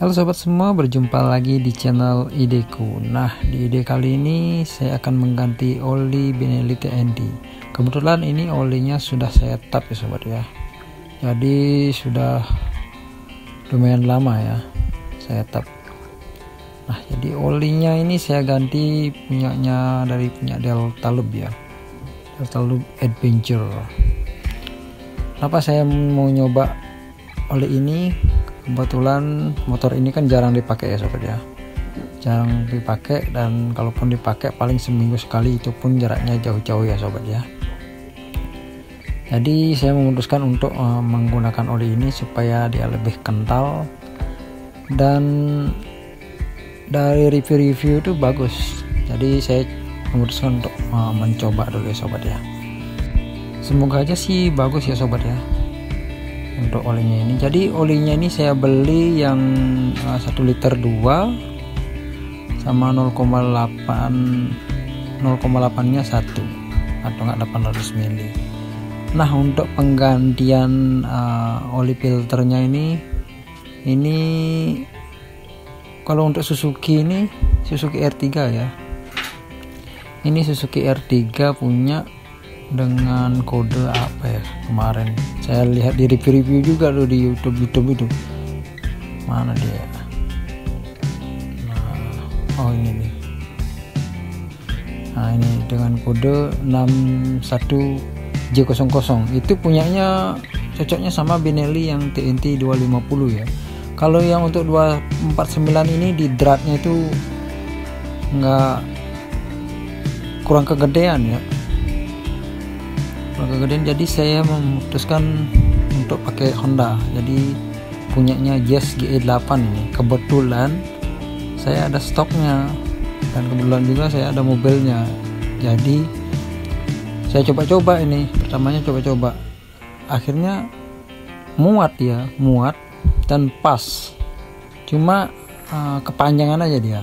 Halo sobat semua, berjumpa lagi di channel ideku. Nah, di ide kali ini saya akan mengganti oli Benelli TND. Kebetulan ini olinya sudah saya tap ya sobat ya. Jadi sudah lumayan lama ya saya tap. Nah, jadi olinya ini saya ganti punyanya dari punya Deltalub ya. Deltalub Adventure. Kenapa saya mau nyoba oli ini? Kebetulan motor ini kan jarang dipakai ya sobat ya, jarang dipakai, dan kalaupun dipakai paling seminggu sekali, itu pun jaraknya jauh-jauh ya sobat ya. Jadi saya memutuskan untuk menggunakan oli ini supaya dia lebih kental, dan dari review-review itu bagus. Jadi saya memutuskan untuk mencoba dulu ya sobat ya. Semoga aja sih bagus ya sobat ya untuk olinya ini. Jadi olinya ini saya beli yang 1 liter 2 sama 0,8 nya 1 atau enggak 800 ml. Nah, untuk penggantian oli filternya ini kalau untuk Suzuki ini Suzuki R3 ya. Ini Suzuki R3 punya dengan kode apa ya, kemarin saya lihat di review juga loh di YouTube itu. Mana dia? Nah, oh ini nih. Nah, ini dengan kode 61J00. Itu punyanya cocoknya sama Benelli yang TNT 250 ya. Kalau yang untuk 249 ini di dratnya itu enggak, kurang kegedean ya. Jadi saya memutuskan untuk pakai Honda. Jadi punyanya Jazz GE8 ini. Kebetulan saya ada stoknya, dan kebetulan juga saya ada mobilnya. Jadi saya coba-coba ini. Pertamanya coba-coba, akhirnya muat dan pas. Cuma kepanjangan aja dia.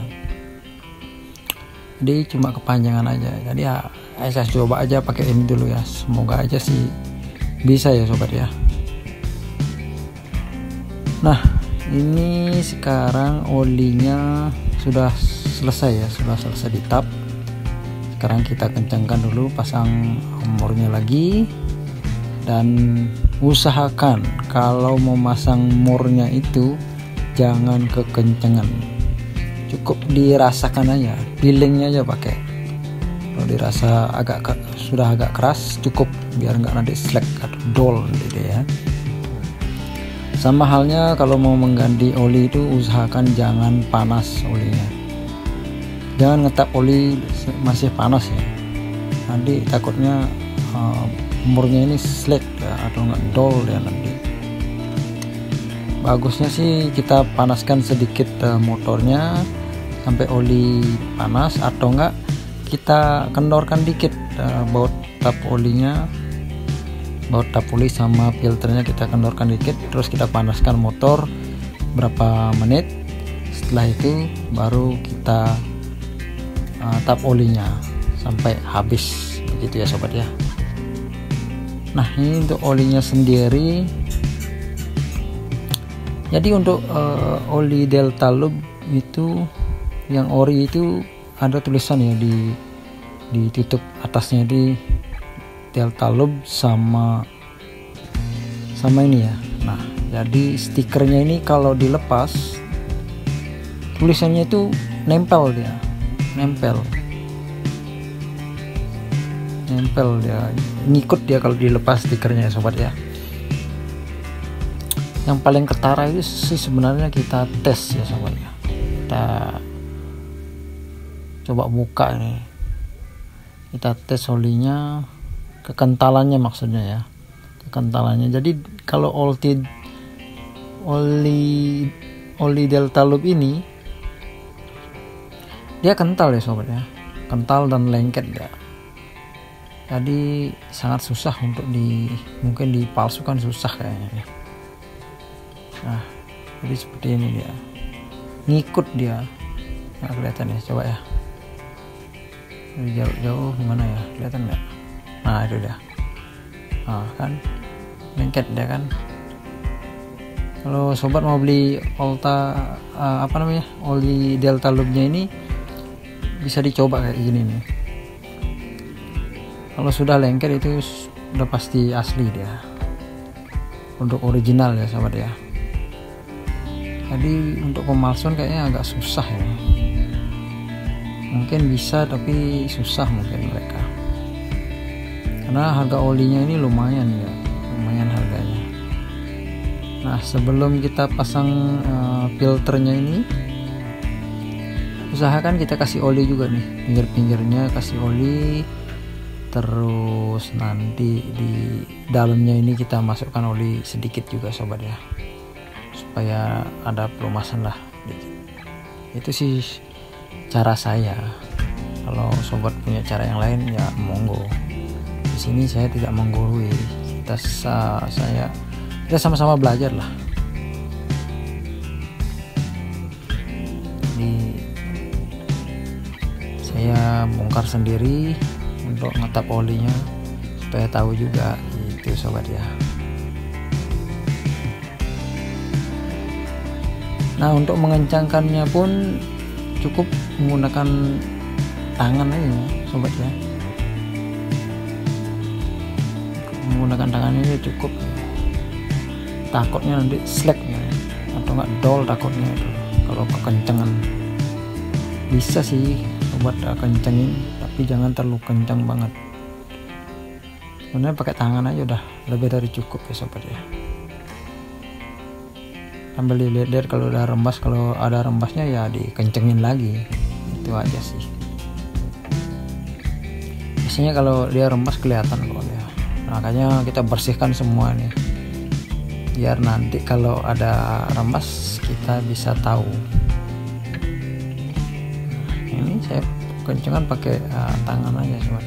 Jadi cuma kepanjangan aja. Jadi ya saya coba aja pakai ini dulu ya. Semoga aja sih bisa ya sobat ya. Nah, ini sekarang olinya sudah selesai ya, sudah selesai di tap. Sekarang kita kencangkan dulu, pasang murnya lagi, dan usahakan kalau mau masang murnya itu jangan kekencangan, cukup dirasakan aja, feelingnya aja pakai. Kalau dirasa sudah agak keras, cukup, biar nggak nanti slack atau dull gitu ya. Sama halnya kalau mau mengganti oli itu usahakan jangan panas olinya, jangan ngetap oli masih panas ya, nanti takutnya murnya ini slack ya, atau nggak dull ya nanti. Bagusnya sih kita panaskan sedikit motornya sampai oli panas, atau enggak kita kendorkan dikit baut tap olinya, baut tap oli sama filternya kita kendorkan dikit, terus kita panaskan motor berapa menit. Setelah itu baru kita tap olinya sampai habis, begitu ya sobat ya. Nah, ini untuk olinya sendiri. Jadi untuk oli Deltalub itu yang ori itu ada tulisan ya di tutup atasnya di Deltalub sama ini ya. Nah, jadi stikernya ini kalau dilepas tulisannya itu nempel dia, nempel dia, ngikut dia kalau dilepas stikernya ya sobat ya. Yang paling ketara itu sih sebenarnya kita tes ya sobat ya. Kita coba buka ini, kita tes olinya, kekentalannya maksudnya ya, kekentalannya. Jadi kalau oli Deltalub ini dia kental ya sobat ya, kental dan lengket ya. Jadi sangat susah untuk mungkin dipalsukan, susah kayaknya. Nah, jadi seperti ini dia, ngikut dia. Nah, kelihatan ya, coba ya dari jauh-jauh gimana ya, kelihatan nggak? Nah, itu dia. Nah, kan lengket dia kan. Kalau sobat mau beli oli Delta Lube-nya ini bisa dicoba kayak gini nih. Kalau sudah lengket itu udah pasti asli dia, untuk original ya sobat ya. Jadi untuk pemalsuan kayaknya agak susah ya, mungkin bisa tapi susah mungkin mereka, karena harga olinya ini lumayan ya, lumayan harganya. Nah sebelum kita pasang filternya ini, usahakan kita kasih oli juga nih, pinggir-pinggirnya kasih oli. Terus nanti di dalamnya ini kita masukkan oli sedikit juga sobat ya, supaya ada pelumasan lah dikit. Itu sih cara saya. Kalau sobat punya cara yang lain ya monggo. Di sini saya tidak menggurui, kita sama-sama belajar lah. Jadi saya bongkar sendiri untuk ngetap olinya supaya tahu juga itu sobat ya. Nah untuk mengencangkannya pun cukup menggunakan tangan aja sobat ya, menggunakan tangan ini cukup. Takutnya nanti slack ya, atau enggak dol takutnya itu kalau kekencangan. Bisa sih sobat kencengin, tapi jangan terlalu kencang banget. Sebenarnya pakai tangan aja udah lebih dari cukup ya sobat ya. Sambil dilihat kalau udah rembas, kalau ada rembasnya ya dikencengin lagi, itu aja sih. Biasanya kalau dia rembas kelihatan kok ya. Makanya kita bersihkan semua nih, biar nanti kalau ada rembas kita bisa tahu. Ini saya kencengan pakai tangan aja sobat.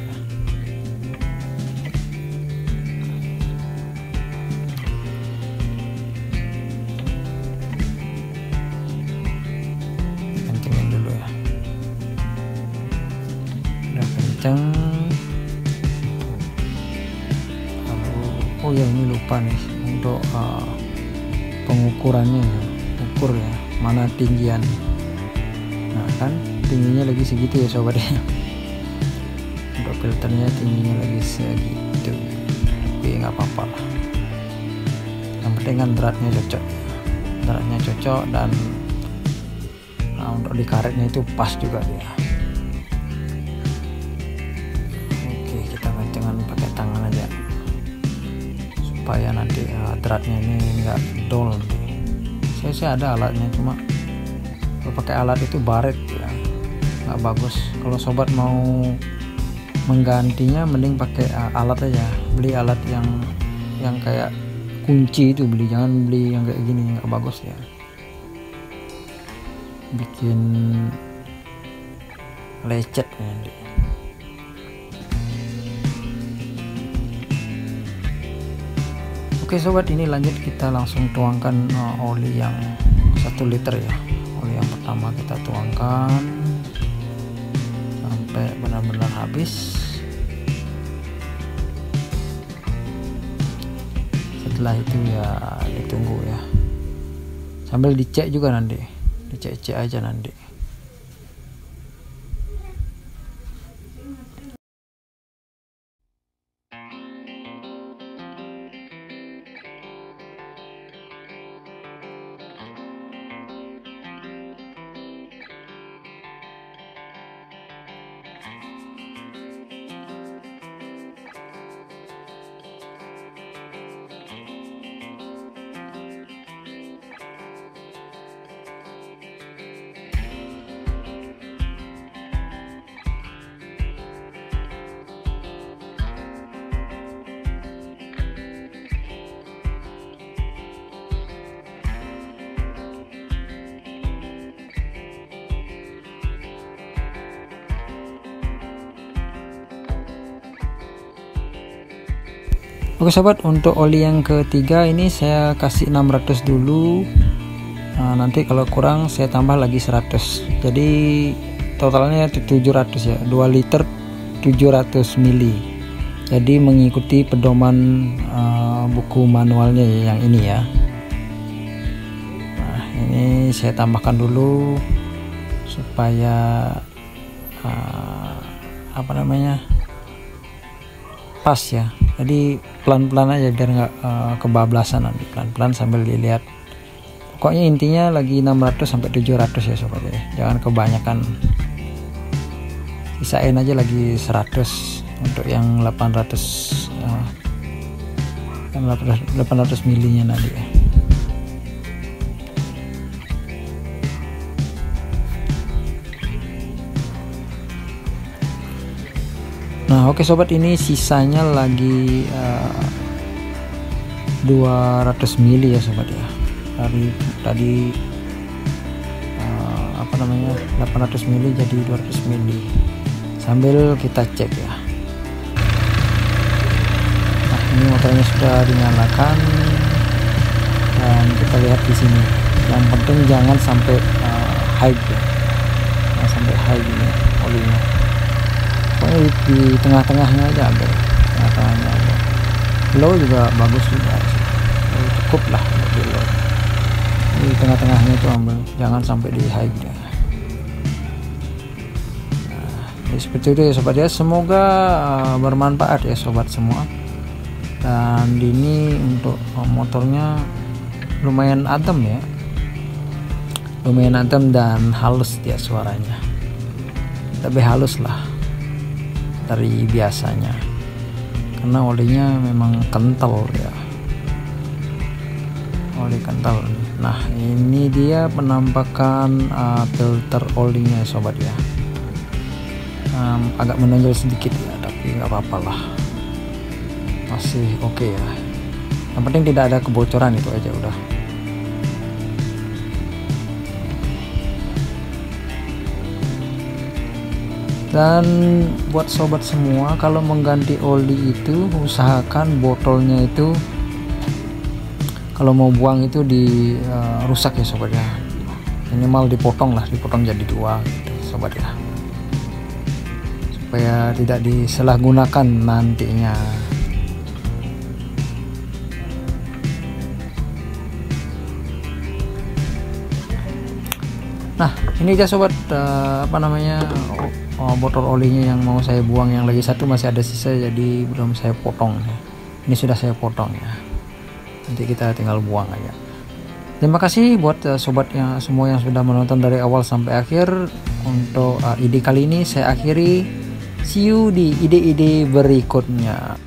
Kencengin dulu ya. Udah kenceng. Lalu, oh ya ini lupa nih untuk pengukurannya ya. Ukur ya, mana tinggian. Nah kan tingginya lagi segitu ya sobat ya. Untuk filternya tingginya lagi segitu, tapi nggak apa-apa lah. Yang penting kan dratnya cocok, dan untuk di karetnya itu pas juga dia. Oke, kita kencengan pakai tangan aja supaya nanti dratnya ini nggak dol. Saya ada alatnya, cuma kalau pakai alat itu baret ya, nggak bagus. Kalau sobat mau menggantinya mending pakai alat aja, beli alat yang kayak kunci itu beli, jangan beli yang kayak gini, nggak bagus ya, bikin lecet nanti. Oke sobat, ini lanjut kita langsung tuangkan oli yang 1 liter ya. Oli yang pertama kita tuangkan sampai benar-benar habis. Setelah itu ya ditunggu ya, sambil dicek juga nanti, dicek aja nanti. Oke sobat, untuk oli yang ketiga ini saya kasih 600 dulu. Nah, nanti kalau kurang saya tambah lagi 100, jadi totalnya 700 ya, 2 liter 700 mili. Jadi mengikuti pedoman buku manualnya ya, yang ini ya. ini saya tambahkan dulu supaya pas ya. Jadi pelan-pelan aja biar nggak kebablasan nanti, pelan-pelan sambil dilihat. Pokoknya intinya lagi 600 sampai 700 ya sobat ya, jangan kebanyakan. Sisain aja lagi 100 untuk yang 800 milinya nanti ya. Nah oke sobat, ini sisanya lagi 200 mili ya sobat ya. Dari tadi 800 mili jadi 200 mili. Sambil kita cek ya. Nah ini motornya sudah dinyalakan dan kita lihat di sini. Yang penting jangan sampai high ya. Jangan sampai high gini olinya. Pokoknya di tengah-tengahnya aja, tengah-tengahnya aja. Low juga bagus juga, cukup lah untuk di low. Di tengah-tengahnya itu ambil, jangan sampai di high ya. Nah, seperti itu ya sobat ya. Semoga bermanfaat ya sobat semua. Dan ini untuk motornya lumayan adem ya, lumayan adem dan halus dia suaranya, lebih halus lah dari biasanya karena olinya memang kental ya, oli kental. Nah ini dia penampakan filter olinya sobat ya. Agak menonjol sedikit ya, tapi nggak apa-apa lah, masih oke ya. Yang penting tidak ada kebocoran, itu aja udah. Dan buat sobat semua, kalau mengganti oli itu usahakan botolnya itu kalau mau buang itu rusak ya sobat ya. Minimal dipotong lah, dipotong jadi 2 gitu sobat ya, supaya tidak disalahgunakan nantinya. Nah ini aja sobat, botol olinya yang mau saya buang, yang lagi satu masih ada sisa, jadi belum saya potong ya. Ini sudah saya potong ya, nanti kita tinggal buang aja. Terima kasih buat sobat yang semua yang sudah menonton dari awal sampai akhir. Untuk ide kali ini saya akhiri. See you di ide-ide berikutnya.